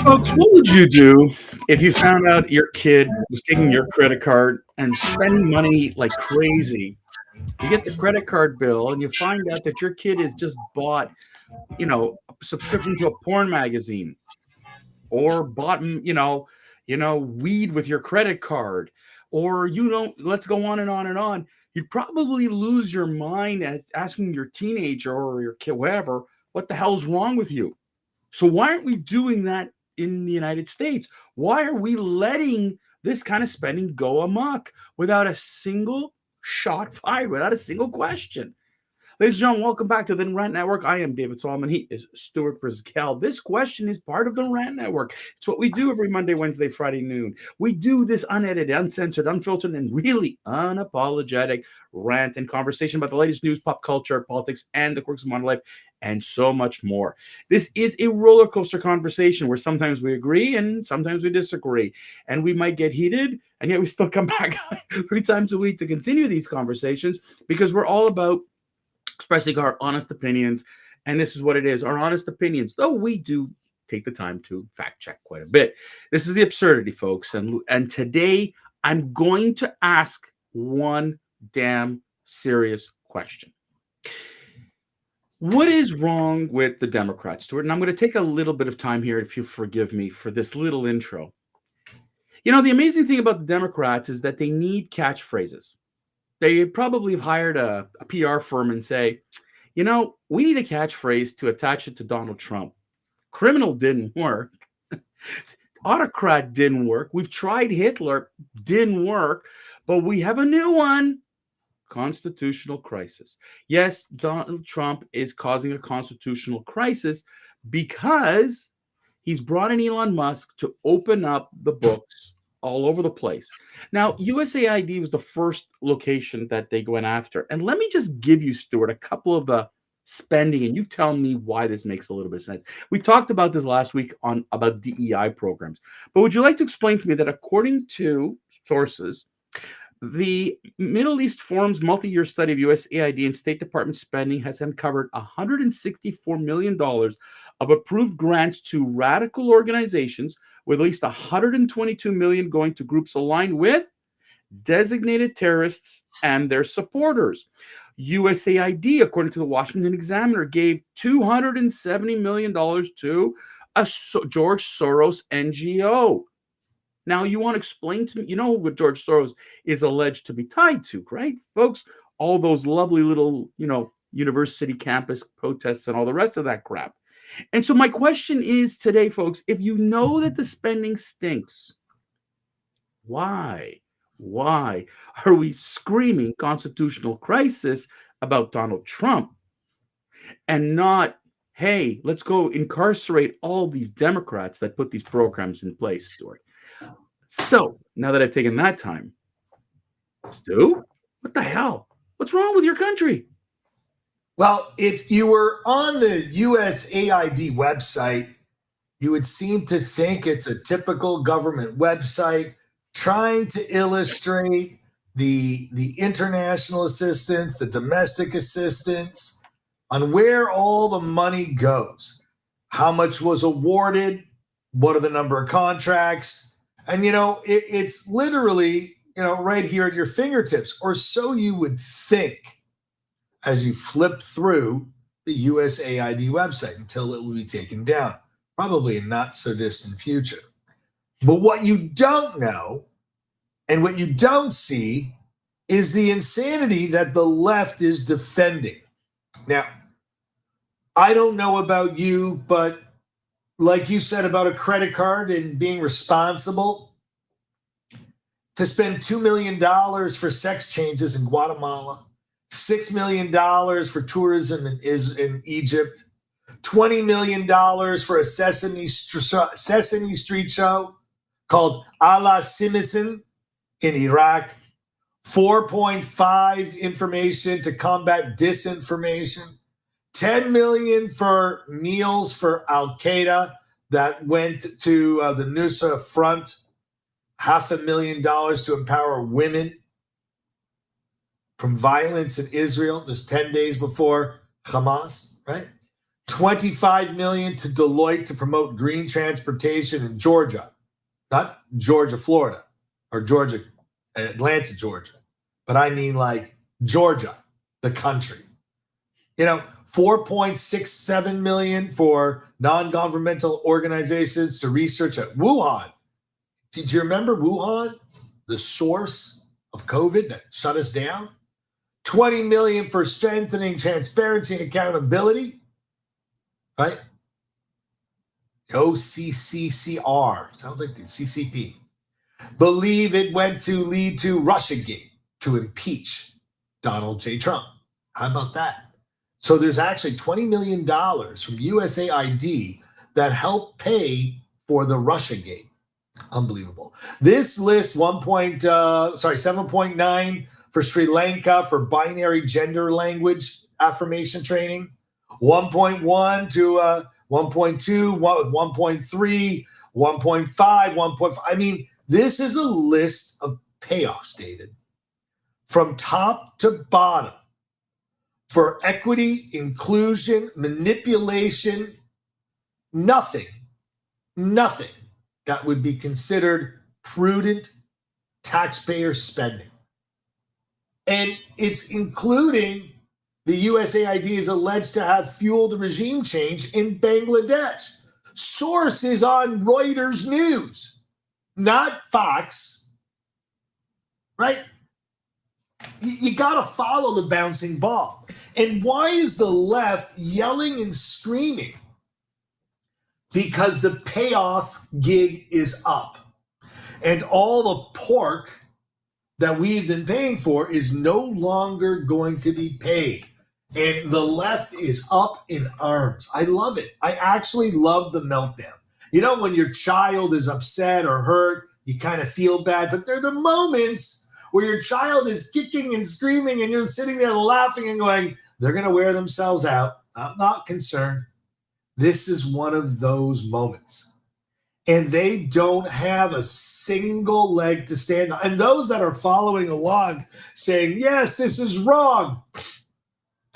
Folks, what would you do if you found out your kid was taking your credit card and spending money like crazy? You get the credit card bill and you find out that your kid has just bought, a subscription to a porn magazine or bought, weed with your credit card, or let's go on and on and on. You'd probably lose your mind at asking your teenager or your kid, whatever, what the hell's wrong with you? So why aren't we doing that in the United States? Why are we letting this kind of spending go amok without a single shot fired, without a single question? Ladies and gentlemen, welcome back to the Rant Network. I am David Solomon. He is Stuart Briskel. This question is part of the Rant Network. It's what we do every Monday, Wednesday, Friday noon. We do this unedited, uncensored, unfiltered, and really unapologetic rant and conversation about the latest news, pop culture, politics, and the quirks of modern life, and so much more. This is a roller coaster conversation where sometimes we agree and sometimes we disagree. And we might get heated, and yet we still come back 3 times a week to continue these conversations because we're all about expressing our honest opinions, and this is what it is, our honest opinions, though we do take the time to fact check quite a bit. This is the absurdity, folks, and today I'm going to ask one damn serious question. What is wrong with the Democrats, Stuart? And I'm going to take a little bit of time here, if you forgive me, for this little intro. The amazing thing about the Democrats is that they need catchphrases. They probably have hired a PR firm and say, we need a catchphrase to attach it to Donald Trump. Criminal didn't work. Autocrat didn't work. We've tried Hitler, didn't work. But we have a new one. Constitutional crisis. Yes, Donald Trump is causing a constitutional crisis because he's brought in Elon Musk to open up the books all over the place. Now, USAID was the first location that they went after. And let me just give you, Stuart, a couple of the spending, and you tell me why this makes a little bit of sense. We talked about this last week about DEI programs. But would you like to explain to me that according to sources, the Middle East Forum's multi-year study of USAID and State Department spending has uncovered $164 million of approved grants to radical organizations, with at least $122 million going to groups aligned with designated terrorists and their supporters. USAID, according to the Washington Examiner, gave $270 million to a George Soros NGO. Now, you want to explain to me, what George Soros is alleged to be tied to, right, folks? All those lovely little, university campus protests and all the rest of that crap. And so my question is today, folks, if you know that the spending stinks, why are we screaming constitutional crisis about Donald Trump and not, hey, let's go incarcerate all these Democrats that put these programs in place, Stuart? So, now that I've taken that time, Stu, what the hell? What's wrong with your country? Well, if you were on the USAID website, you would seem to think it's a typical government website trying to illustrate the international assistance, the domestic assistance, on where all the money goes, how much was awarded, what are the number of contracts. And, it's literally, right here at your fingertips, or so you would think as you flip through the USAID website until it will be taken down, probably in not so distant future. But what you don't know and what you don't see is the insanity that the left is defending. Now, I don't know about you, but like you said about a credit card and being responsible, to spend $2 million for sex changes in Guatemala, $6 million for tourism in Egypt, $20 million for a Sesame Street show called allocation in Iraq, 4.5 information to combat disinformation, 10 million for meals for Al-Qaeda that went to the Nusra Front, $500,000 to empower women from violence in Israel just 10 days before Hamas, right? $25 million to Deloitte to promote green transportation in Georgia, not Georgia, Florida, or Georgia, Atlanta, Georgia, but I mean like Georgia, the country. 4.67 million for non-governmental organizations to research at Wuhan. Did you remember Wuhan, the source of COVID that shut us down? 20 million for strengthening transparency and accountability, right? OCCCR, sounds like the CCP. Believe it went to lead to Russiagate to impeach Donald J. Trump. How about that? So there's actually $20 million from USAID that helped pay for the Russiagate. Unbelievable. This list 7.9 for Sri Lanka for binary gender language affirmation training, 1.1 to 1.2, 1.3, 1.5, 1.5. I mean, this is a list of payoffs, David, from top to bottom for equity, inclusion, manipulation, nothing that would be considered prudent taxpayer spending. And it's including the USAID is alleged to have fueled regime change in Bangladesh. Source is on Reuters News, not Fox, right? You got to follow the bouncing ball. And why is the left yelling and screaming? Because the payoff gig is up. And all the pork that we've been paying for is no longer going to be paid. And the left is up in arms. I love it. I actually love the meltdown. When your child is upset or hurt, you kind of feel bad, but there are the moments where your child is kicking and screaming and you're sitting there laughing and going, they're going to wear themselves out. I'm not concerned. This is one of those moments. And they don't have a single leg to stand on. And those that are following along saying, yes, this is wrong,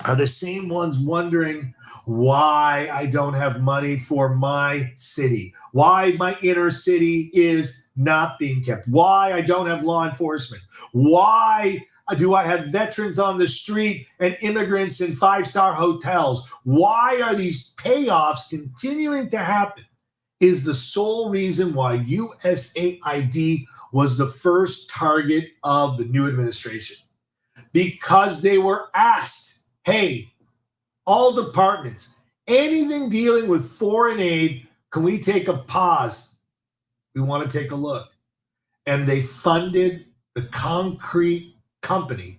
are the same ones wondering why I don't have money for my city, why my inner city is not being kept, why I don't have law enforcement, why do I have veterans on the street and immigrants in five-star hotels, why are these payoffs continuing to happen, is the sole reason why USAID was the first target of the new administration. Because they were asked, hey, all departments, anything dealing with foreign aid, can we take a pause? We want to take a look. And they funded the concrete company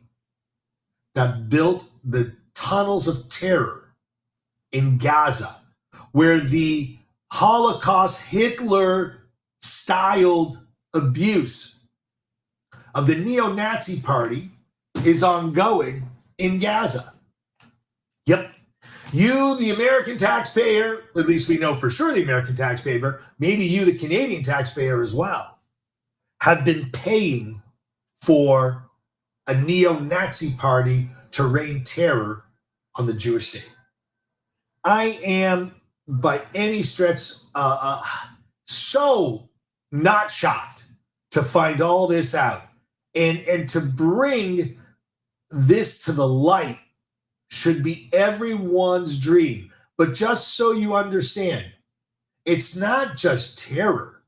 that built the tunnels of terror in Gaza, where the Holocaust Hitler-styled abuse of the neo-Nazi party is ongoing in Gaza. Yep. You, the American taxpayer, at least we know for sure the American taxpayer, maybe you, the Canadian taxpayer as well, have been paying for a neo-Nazi party to rain terror on the Jewish state. I am, by any stretch, so not shocked to find all this out. And to bring this to the light should be everyone's dream. But just so you understand, it's not just terror.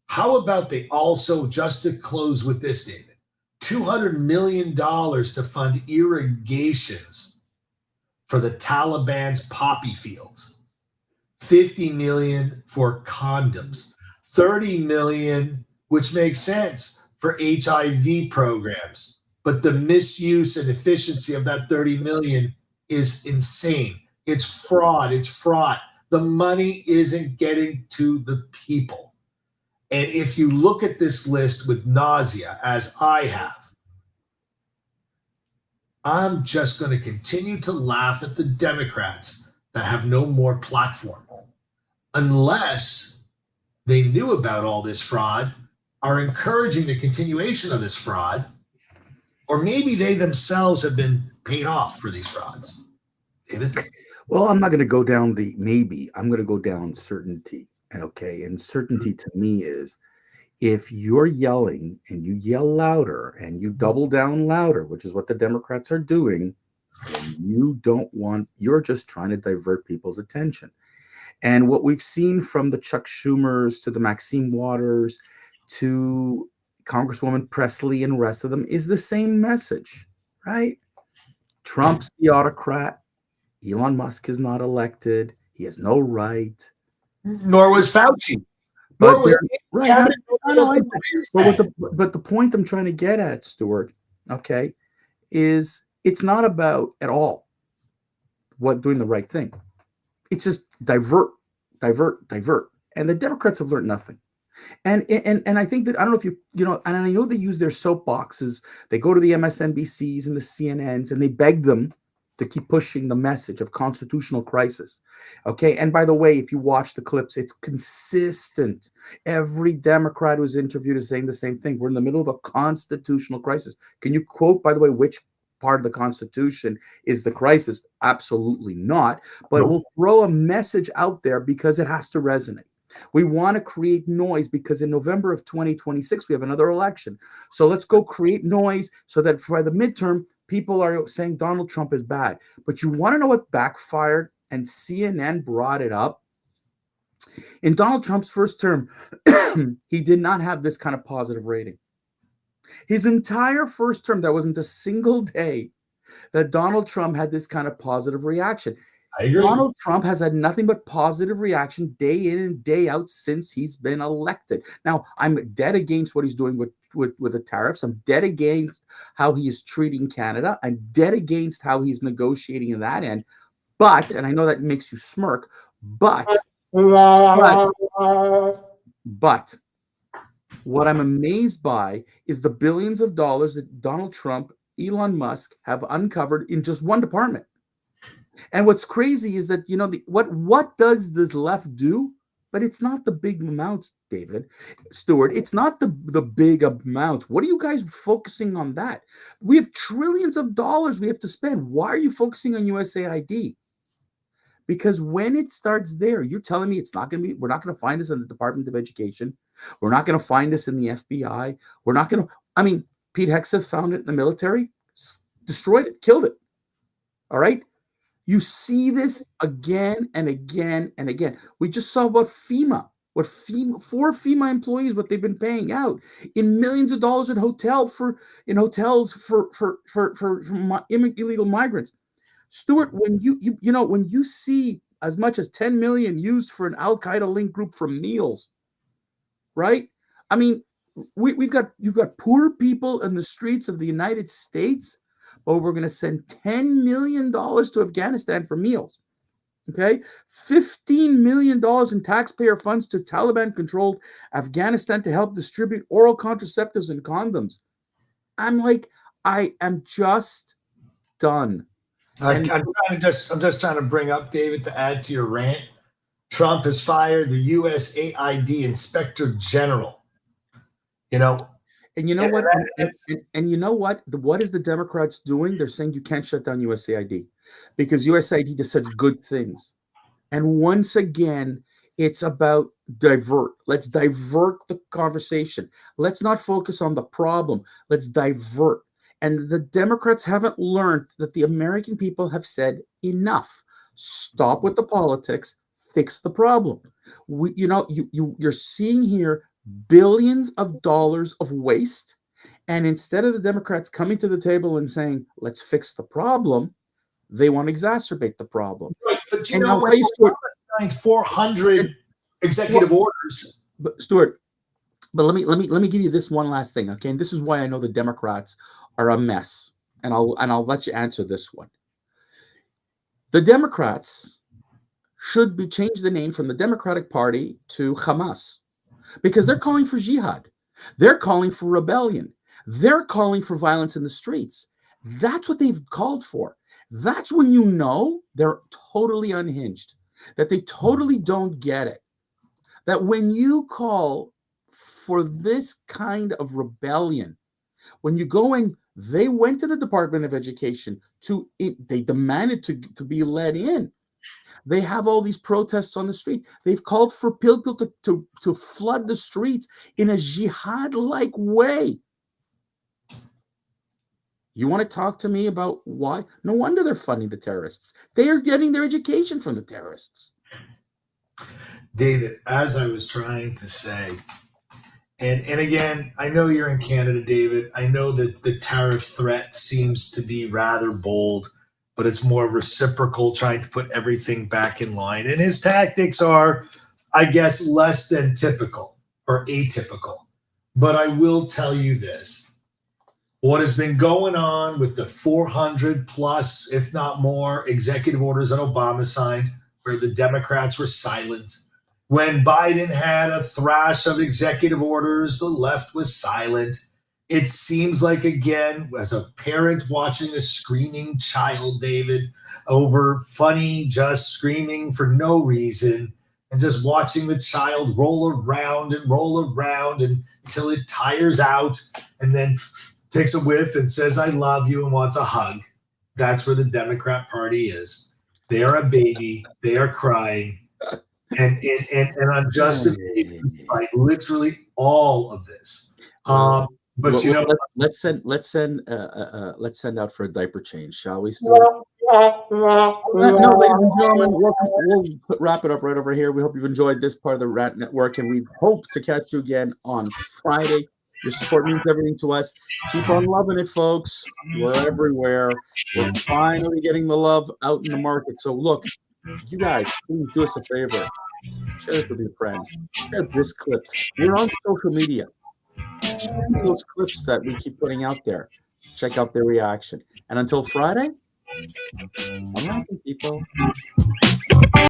How about they also, just to close with this, David, $200 million to fund irrigations for the Taliban's poppy fields, $50 million for condoms, $30 million, which makes sense, for HIV programs. But the misuse and efficiency of that $30 million is insane. It's fraud. It's fraud. The money isn't getting to the people. And if you look at this list with nausea, as I have, I'm just going to continue to laugh at the Democrats that have no more platform, unless they knew about all this fraud, are encouraging the continuation of this fraud, or maybe they themselves have been paid off for these frauds. David? Well, I'm not going to go down the maybe. I'm going to go down certainty. And okay, and certainty to me is if you're yelling and you yell louder and you double down louder, which is what the Democrats are doing, then you don't want, you're just trying to divert people's attention. And what we've seen from the Chuck Schumers to the Maxine Waters to Congresswoman Presley and the rest of them is the same message, right? Trump's the autocrat. Elon Musk is not elected. He has no right. Nor was Fauci. But Nor was right, Cabinet. but the point I'm trying to get at, Stuart, okay, is it's not about at all what doing the right thing. It's just divert, divert, divert. And the Democrats have learned nothing. And I think that I don't know if you know, and I know they use their soapboxes. They go to the MSNBCs and the CNNs and they beg them to keep pushing the message of constitutional crisis. Okay. And by the way, if you watch the clips, it's consistent. Every Democrat who's interviewed is saying the same thing. We're in the middle of a constitutional crisis. Can you quote, by the way, which part of the Constitution is the crisis? Absolutely not. But we'll throw a message out there because it has to resonate. We want to create noise because in November of 2026, we have another election. So let's go create noise so that for the midterm, people are saying Donald Trump is bad. But you want to know what backfired? And CNN brought it up. In Donald Trump's first term, he did not have this kind of positive rating. His entire first term, there wasn't a single day that Donald Trump had this kind of positive reaction. I agree. Donald Trump has had nothing but positive reaction day in and day out since he's been elected. Now, I'm dead against what he's doing with the tariffs. I'm dead against how he is treating Canada. I'm dead against how he's negotiating in that end. But, and I know that makes you smirk, but what I'm amazed by is the billions of dollars that Donald Trump, Elon Musk have uncovered in just one department. And what's crazy is that, you know, what does this left do? But it's not the big amounts, David Stewart. It's not the big amounts. What are you guys focusing on that? We have trillions of dollars we have to spend. Why are you focusing on USAID? Because when it starts there, you're telling me it's not going to be, we're not going to find this in the Department of Education. We're not going to find this in the FBI. We're not going to, I mean, Pete Hegseth found it in the military, destroyed it, killed it. All right. You see this again and again and again. We just saw about FEMA, for FEMA employees, what they've been paying out in millions of dollars in hotels for illegal migrants. Stuart, when when you see as much as 10 million used for an Al-Qaeda linked group for meals, right? I mean, you've got poor people in the streets of the United States. But we're going to send $10 million to Afghanistan for meals. Okay? $15 million in taxpayer funds to Taliban-controlled Afghanistan to help distribute oral contraceptives and condoms. I'm like, I am just done. I'm just trying to bring up, David, to add to your rant. Trump has fired the USAID Inspector General. You know, and you know what? And you know what? What is the Democrats doing? They're saying you can't shut down USAID because USAID does such good things. And once again, it's about divert. Let's divert the conversation. Let's not focus on the problem. Let's divert. And the Democrats haven't learned that the American people have said enough. Stop with the politics. Fix the problem. You're seeing here billions of dollars of waste. And instead of the Democrats coming to the table and saying, let's fix the problem, they want to exacerbate the problem. Right, but you know, signed 400 executive orders. But Stuart, but let me give you this one last thing, okay? And this is why I know the Democrats are a mess. And I'll let you answer this one. The Democrats should be changed the name from the Democratic Party to Hamas. Because they're calling for jihad. They're calling for rebellion. They're calling for violence in the streets. That's what they've called for. That's when you know they're totally unhinged, that they totally don't get it. That when you call for this kind of rebellion, when you go in, they went to the Department of Education they demanded to be let in. They have all these protests on the street. They've called for people to flood the streets in a jihad-like way. You want to talk to me about why? No wonder they're funding the terrorists. They are getting their education from the terrorists. David, as I was trying to say, and again, I know you're in Canada, David. I know that the tariff threat seems to be rather bold, but it's more reciprocal, trying to put everything back in line. And his tactics are, I guess, less than typical or atypical. But I will tell you this. What has been going on with the 400 plus, if not more, executive orders that Obama signed, where the Democrats were silent. When Biden had a thrash of executive orders, the left was silent. It seems like, again, as a parent watching a screaming child, David, over funny, just screaming for no reason, and just watching the child roll around and until it tires out and then takes a whiff and says, I love you, and wants a hug. That's where the Democrat Party is. They are a baby. They are crying. And I'm just amazed by literally all of this. But let's send out for a diaper change, shall we, Stuart? No, ladies and gentlemen, we'll wrap it up right over here. We hope you've enjoyed this part of the Rat Network, and we hope to catch you again on Friday. Your support means everything to us. Keep on loving it, folks. We're everywhere. We're finally getting the love out in the market. So look, you guys, please do us a favor. Share it with your friends. Share this clip. We're on social media. Share those clips that we keep putting out there. Check out their reaction. And until Friday, I'm laughing, people.